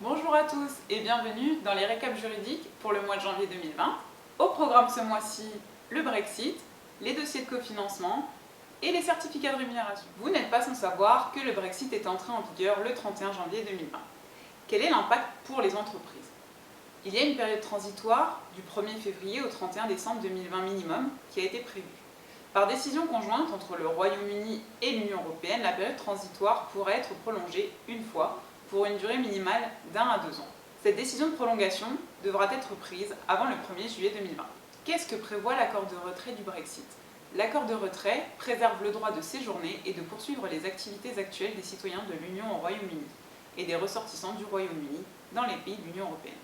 Bonjour à tous et bienvenue dans les récaps juridiques pour le mois de janvier 2020. Au programme ce mois-ci, le Brexit, les dossiers de cofinancement et les certificats de rémunération. Vous n'êtes pas sans savoir que le Brexit est entré en vigueur le 31 janvier 2020. Quel est l'impact pour les entreprises? Il y a une période transitoire du 1er février au 31 décembre 2020 minimum qui a été prévue. Par décision conjointe entre le Royaume-Uni et l'Union européenne, la période transitoire pourrait être prolongée une fois pour une durée minimale d'1 à 2 ans. Cette décision de prolongation devra être prise avant le 1er juillet 2020. Qu'est-ce que prévoit l'accord de retrait du Brexit? L'accord de retrait préserve le droit de séjourner et de poursuivre les activités actuelles des citoyens de l'Union au Royaume-Uni et des ressortissants du Royaume-Uni dans les pays de l'Union européenne.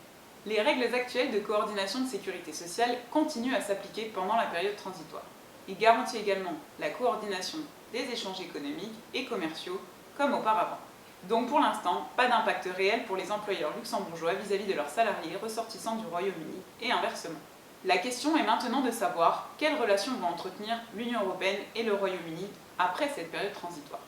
Les règles actuelles de coordination de sécurité sociale continuent à s'appliquer pendant la période transitoire. Il garantit également la coordination des échanges économiques et commerciaux comme auparavant. Donc pour l'instant, pas d'impact réel pour les employeurs luxembourgeois vis-à-vis de leurs salariés ressortissants du Royaume-Uni et inversement. La question est maintenant de savoir quelles relations vont entretenir l'Union européenne et le Royaume-Uni après cette période transitoire.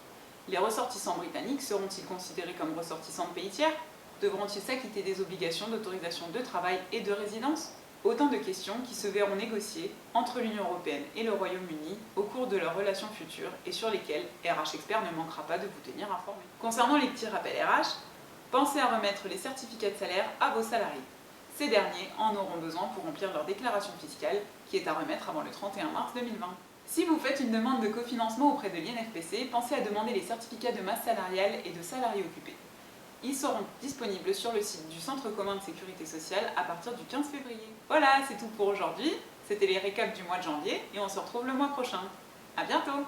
Les ressortissants britanniques seront-ils considérés comme ressortissants de pays tiers? Devront-ils s'acquitter des obligations d'autorisation de travail et de résidence? Autant de questions qui se verront négociées entre l'Union européenne et le Royaume-Uni au cours de leurs relations futures et sur lesquelles RH Expert ne manquera pas de vous tenir informé. Concernant les petits rappels RH, pensez à remettre les certificats de salaire à vos salariés. Ces derniers en auront besoin pour remplir leur déclaration fiscale qui est à remettre avant le 31 mars 2020. Si vous faites une demande de cofinancement auprès de l'INFPC, pensez à demander les certificats de masse salariale et de salariés occupés. Ils seront disponibles sur le site du Centre commun de sécurité sociale à partir du 15 février. Voilà, c'est tout pour aujourd'hui. C'était les récaps du mois de janvier et on se retrouve le mois prochain. À bientôt!